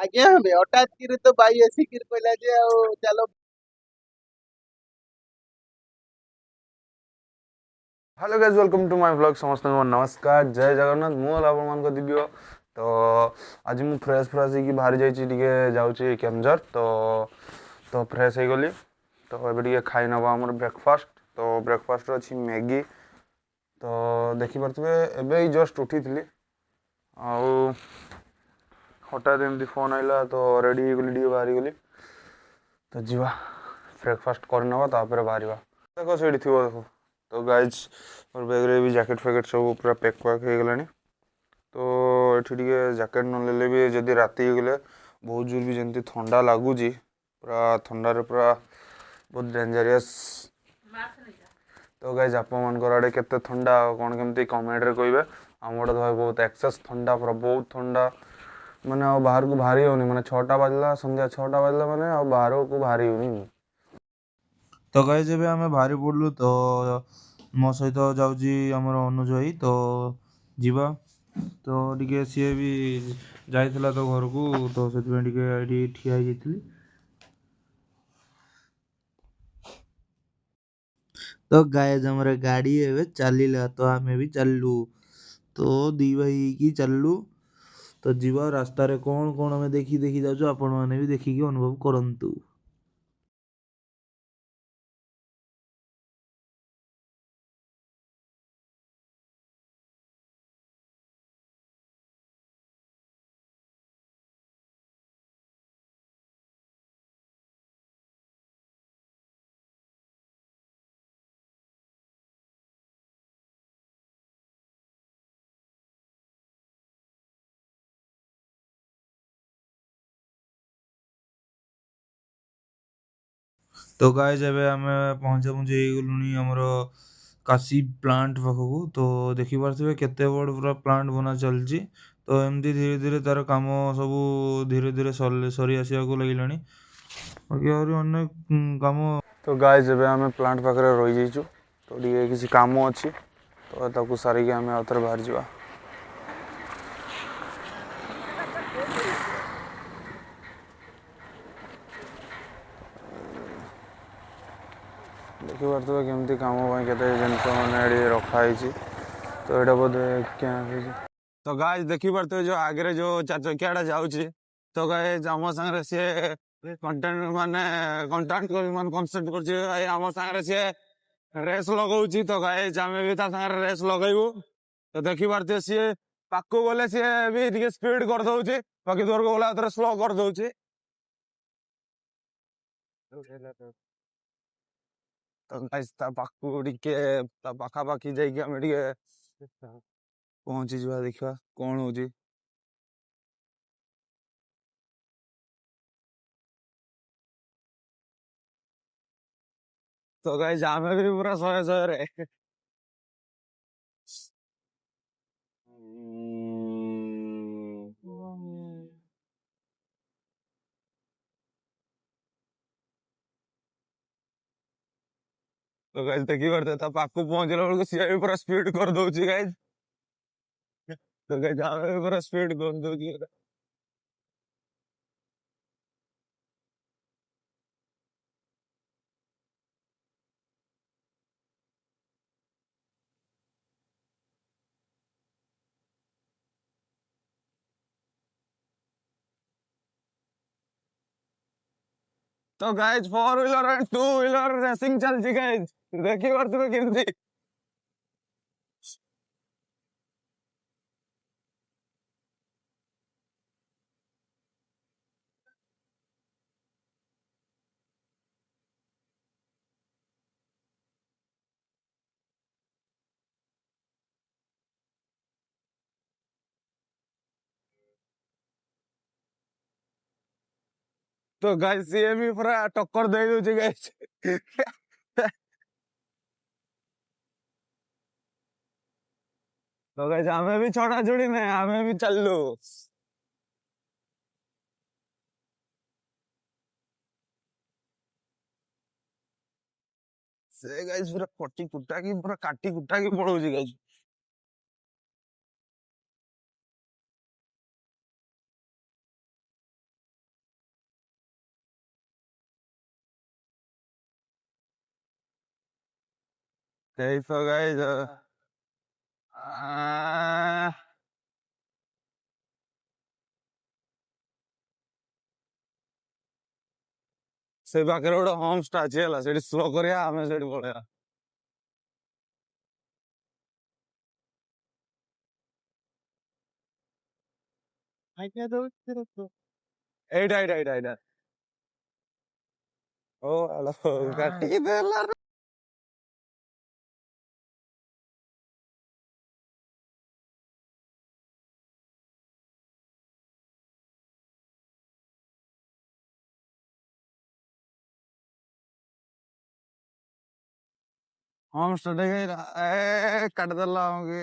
ଆଜ୍ଞା ଆମେ ହଠାତ୍ କିରି ତ ଭାଇ ଆସିକିରି କହିଲା ଯେ ଆଉ ଚାଲ। Hello guys welcome to my blog समस्त नमस्कार जय जगन्नाथ मु आपण मान दिव्य तो आज मु फ्रेश होगी बाहरी जाइए जाऊँगी केमझर तो फ्रेश हो गली तो ये खाई नवा आम ब्रेकफास्ट तो ब्रेकफास्ट अच्छी मैगी तो देखिपे एवं जस्ट उठी थी आउ हठात एमती फोन आइला तो रेडी गली बाहरी गली तो जीवा ब्रेकफास्ट करनवा तापर बाहर देखो से थी देखो तो गाइज मोर बैग भी जैकेट फैकेट सब पूरा पैक पैक हो गलानी तो ये जैकेट नले भी जदि राति गले बहुत जोर भी जमी ठंडा लगुच पूरा थंडार पूरा बहुत डेंजरियस तो गाइज आप आड़े के ठंडा कौन केमती कमेंट रे कहे आम आड़े भाई बहुत एक्सेस ठंडा पूरा बहुत ठंडा माने आ बाहर को बाहरी होनी माने 6टा बाजला संध्या 6टा बाजला माने आ बाहर को बाहरी होनी। तो गाइज जब आम बाहरी पड़लु तो मो सहित जाऊँगी आमर अनुज भाई तो जीवा तो टिके सी भी जाइला तो घर को तो से ठिया ही तो गाइज हमारा गाड़ी एवं चलला तो आम भी चलू तो दी भाई की चलू तो जीवा रास्ता रे कौन कौन आम देखी देखी जाऊँ आपण मैंने भी देखिकी अनुभव करंतु। तो गाइज एबे आमे पहुंचे पहुंचे गलुनी हमरो काशी प्लांट पाखकू तो देखि पारथिबे केते बड़ पूरा प्लांट बना चलची तो एमती धीरे धीरे तार काम सब धीरे धीरे सरी आसिया को लगिलानी बाकी और अनेक काम। तो गाइज एबे आमे प्लांट पाखरे रही जाइछु तो ये किसी काम अच्छी तो ताकू सारिके आमे आउथर बाहर जावा। देखि पारथिबे केमती काम ପାଇଁ केते जिनस माने रखाई तो एटा बोधे क्या तो गाइज देखि पारथिबे जो आगे जो चार चकियाटा जाउची तो गाइज आम संगे से कंटेंट माने कंटेंट मान कंसेप्ट करछि आम संगे से रेस लगाउची तो गाइज आमे भी ता संगे रेस लगाइबो तो देखि पारथिबे सी पाकू गले सी भी टिके स्पीड कर दउची बाकी दूर को गला स्लो कर दउची तो गाइज ता पाकू टिके ता पाखा पाखी जाइके आमे टिके पहुंची जा देखा कौन होची। तो गाइज आमे भी पूरा 100 रे तो गाइज देखी पारते था पाकू पहुंचला बेलू सी भी पूरा स्पीड कर दउची गाइज तो गाइज आमे भी पूरा स्पीड कर दउची। तो guys 4 wheeler and 2 wheeler racing चलची गाइज देखी पारते केमती तो गाइज सी भी पूरा टक्कर दे दउची गाइज तो गाइज आमे भी छोड़ा छोड़ी नहीं आमे भी चललू से गाइज पूरा कटी कुटा की पूरा काटी कुटा की पड़ोची गाइज। यही तो गाइस से पाखे गोटे होम स्टे अच्छी है से स्लो करिया आम से पलैया ଆଜ୍ଞା ଦଉଛି ଏଇଟା ଏଇଟା ଏଇଟା ଏଇଟା ଓ ଆଲୋ କାଟିକି ଦେଲା होम स्टे काट देला हमके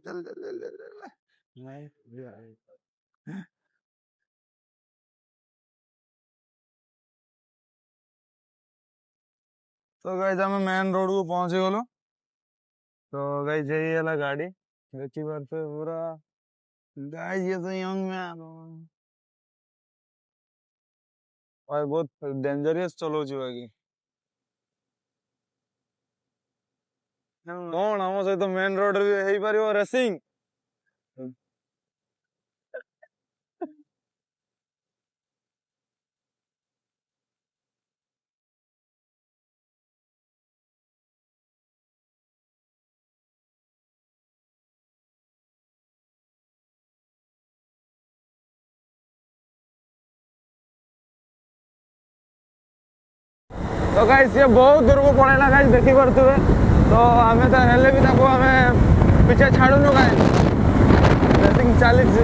चल चल चल चल चल नहीं तो गाइस हम मेन रोड को पहुंच गलो तो गाइस यही है गाड़ी देखी बार से पूरा गाइस ये तो यंग मैन भाई बहुत डेंजरियस चलाउची बाकी कौन हम सहित मेन रोड रे हेई परियो रेसिंग तो गाइस ये बहुत दूर को पड़ेला गाइस देखी पारथुबे तो हमें तो हेले भी ताको हमें पीछे छाड़ुनु गाइस रेसिंग चलीछि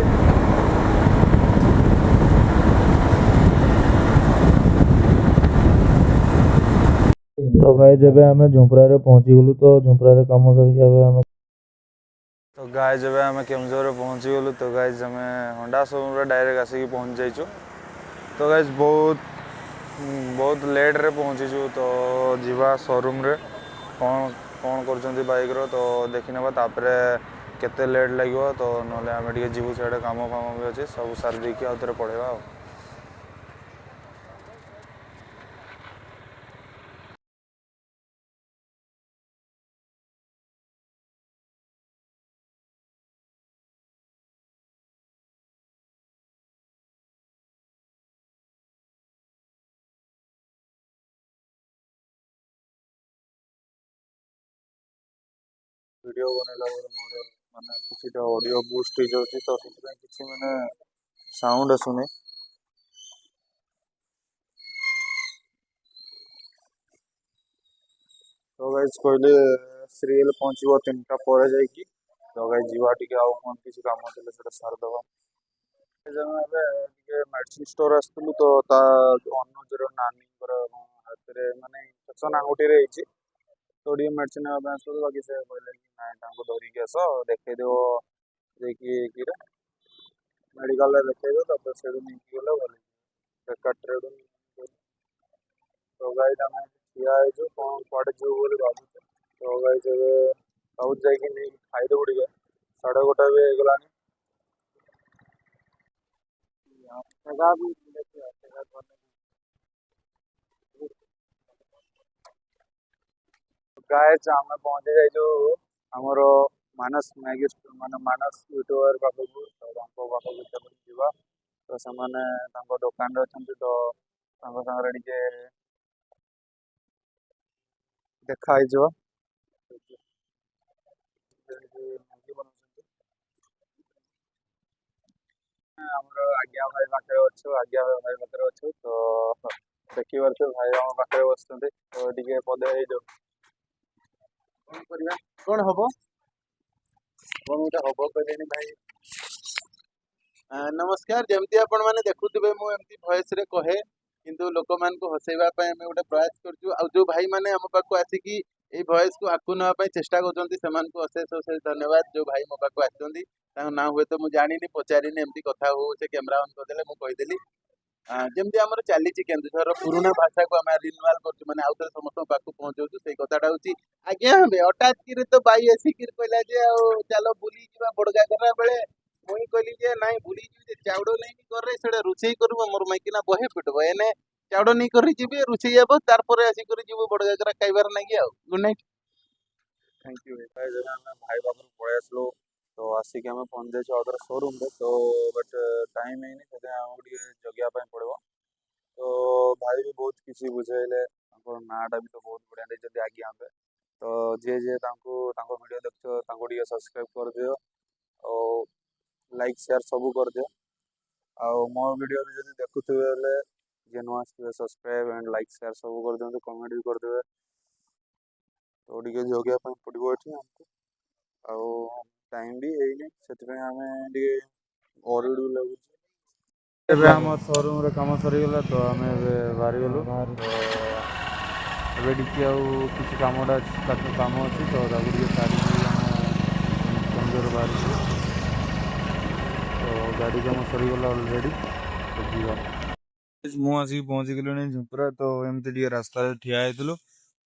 तो गाइस जब आम झुंपरा पहुंची गलु तो झुंपरा काम सर तो गाइस जब हमें केमजोर पहुंची गलु तो गाइस हमें होंडा शोरूम रे डायरेक्ट आसिक पहुंच जाइछु तो गाइस बहुत लेट रे पहुंचीछु तो जीवा शोरूम रे कौन कौन कर बाइक रो तो देखी नबा तापरे केते लेट लगियो तो नले आमे टिके जीवु सेडे काम फाम भी अछि सब सार देकी आउतरे पड़ेबा वीडियो बनेला मोर माने किसी ऑडियो बूस्ट हो जाउची तो ସେଥିପାଇଁ କିଛି माने साउंड आसुनी तो गाइस कहले सीरियल पहुंचबो 3टा पर जाई की तो गाइस जीवा टिके आउ कोन किसी काम होतले सेटा सार दबा मेडिसिन स्टोर आसलु तो ता अनुजर नानी हाथ रे माने इन्फेक्शन आंगुठी रे ହେଇଛି तो डी मेडिसिन आसलु बाकी से कहले कि नाइ तांको धरि के आसो देखै देबो देखि कि रे मेडिकल रे देखै दो तब सेडु नि गेलो बोले बेकार ट्रेड तो गाइस हमें ठिया है जो कौन पड़ जो बोले बाबू तो गाइस साउथ जाके नहीं खाई दे टिके 1:30 भी ହେଇଗଲାଣି जगह भी गाइस हम पहुंचे जाई जो हमरो मानस मैगी माने मानस यूट्यूबर पाखु तो तांको पाखु जीवा तो समाने तांको दुकान रे अछंती तो तांको संगरे टिके देखा है जो ଆମର ଆଜ୍ଞା ଭାଇ ପାଖରେ ଅଛୁ ଆଜ୍ଞା ଭାଇ ପାଖରେ ଅଛୁ ତ ଦେଖିପାରୁଛୁ ଭାଇ ଆମ ପାଖରେ ବସୁଛନ୍ତି ତ ଟିକେ ପଦେ ହେଇଯାଉ କଣ କରିବା କଣ ହବ କଣ ଗୋଟେ ହବ କହିଲେଣି ଭାଇ ନମସ୍କାର ଯେମିତି ଆପଣ ମାନେ ଦେଖୁଥିବେ ମୁଁ ଏମିତି ଭଏସ ରେ କହେ କିନ୍ତୁ ଲୋକମାନଙ୍କୁ ହସେଇବା ପାଇଁ ଆମେ ଗୋଟେ ପ୍ରୟାସ କରୁଛୁ ଆଉ ଯୋଉ ଭାଇ ମାନେ ଆମ ପାଖକୁ ଆସିକି ଏଇ ଭଏସ କୁ ଆଗକୁ ନେବା ପାଇଁ ଚେଷ୍ଟା କରୁଛନ୍ତି ସେମାନଙ୍କୁ ଅଶେଷ ଅଶେଷ ଧନ୍ୟବାଦ ଯୋଉ ଭାଇ ମୋ ପାଖକୁ ଆସିଛନ୍ତି ତାଙ୍କ ନାଁ ହୁଏତ ମୁଁ ଜାଣିନି ପଚାରିନି ଏମିତି କଥା ହଉ ସେ କ୍ୟାମେରା ଅନ୍ କରିଦେଲେ ମୁଁ କହିଦେଲି ଯେମିତି ଆମର ଚାଲିଛି କେନ୍ଦୁଝରର ପୁରୁଣା ଭାଷାକୁ ଆମେ ରିନୁଆଲ କରୁଛୁ ମାନେ ଆଉଥରେ ସମସ୍ତଙ୍କ ପାଖକୁ ପହଞ୍ଚାଉଛୁ ସେଇ କଥାଟା ହଉଛି ଆଜ୍ଞା ହଠାତ୍ କିରି ତ ବାଇ ଆସିକିରି କହିଲା ଯେ ଆଉ ଚାଲ ବୁଲି ଯିବା ବଡଗାଗରା ବେଳେ ମୁଇଁ କହିଲି ଯେ ନାଇଁ ବୁଲି ଯିବି ଯେ ଚାଉଳ ନେଇକି ଘରେ ସେଟା ରୋଷେଇ କରିବ ମୋର ମାଇକିନା ବହେ ପିଟବ ଏନେ ଚାଉଳ ନେଇ କରି ଯିବି ରୋଷେଇ ହବ ତାରପରେ ଆସିକରି ଯିବୁ ବଡଗାଗରା ଖାଇବାର ନାଗି ଆଉ ଗୁଡ୍ ନାଇଟ୍ थैंक यू भाई। गाइस ଏବେ ଆମେ ଭାଇ ପାଖରୁ ପଳେଇ ଆସିଲୁ ତ ଆସିକି ଆମେ ପହଞ୍ଚି ଯାଇଛୁ ଆଉ ଥରେ ସୋରୁମ୍ରେ ତ ବଟ୍ ଟାଇମ୍ ହେଇନି ସେଥିପାଇଁ ଆମକୁ ଟିକେ ଜଗିବା ପାଇଁ ପଡ଼ିବ ତ ଭାଇ ବି ବହୁତ କିଛି ବୁଝେଇଲେ ତାଙ୍କ ନାଁଟା ବି ତ ବହୁତ ବଢ଼ିଆ ଦେଇଛନ୍ତି ଆଜ୍ଞା ଆମେ ତ ଯିଏ ତାଙ୍କ ଭିଡ଼ିଓ ଦେଖୁଛ ତାଙ୍କୁ ଟିକେ ସବସ୍କ୍ରାଇବ୍ କରିଦିଅ ଆଉ ଲାଇକ୍ ସେୟାର ସବୁ କରିଦିଅ ଆଉ ମୋ ଭିଡ଼ିଓ ବି ଯଦି ଦେଖୁଥିବେ ହେଲେ ଯିଏ ନୂଆ ଆସିଥିବେ ସବସ୍କ୍ରାଇବ୍ ଆଣ୍ଡ ଲାଇକ୍ ସେୟାର ସବୁ କରିଦିଅନ୍ତୁ କମେଣ୍ଟ ବି କରିଦେବେ ତ ଟିକେ ଜଗିବା ପାଇଁ ପଡ଼ିବ ଏଠି ଆମକୁ ଆଉ ଟାଇମ୍ ବି ହେଇନି ସେଥିପାଇଁ ଆମେ ଟିକେ ଅରିଡ୍ ବି ଲାଗୁଛି ଏବେ ଆମ ସୋରୁମ୍ରେ କାମ ସରିଗଲା ତ ଆମେ ଏବେ ବାହାରିଗଲୁ ତ ଏବେ ଟିକେ ଆଉ କିଛି କାମ ଅଛି ତ ତାକୁ ଟିକେ ସାରିକି ଆମେ କେନ୍ଦୁଝର ବାହାରିଛୁ ତ ଗାଡ଼ି କାମ ସରିଗଲା ଅଲରେଡ଼ି ତ ଯିବା ମୁଁ ଆସିକି ପହଞ୍ଚିଗଲିଣି ଝୁମ୍ପୁରା ତ ଏମିତି ଟିକେ ରାସ୍ତାରେ ଠିଆ ହେଇଥିଲୁ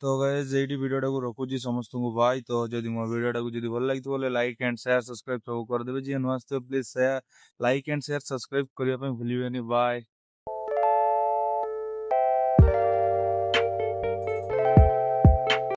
ତ ଗାଇସ୍ ଏଇଠି ଭିଡ଼ିଓଟାକୁ ରଖୁଛି ସମସ୍ତଙ୍କୁ ବାଏ ତ ଯଦି ମୋ ଭିଡ଼ିଓଟାକୁ ଯଦି ଭଲ ଲାଗିଥିବ ବୋଲେ ଲାଇକ୍ ଆଣ୍ଡ ସେୟାର ସବସ୍କ୍ରାଇବ୍ ସବୁ କରିଦେବେ ଯିଏ ନୂଆ ଆସିଥିବ please share like and share subscribe କରିବା ପାଇଁ ଭୁଲିବେନି ବାଏ।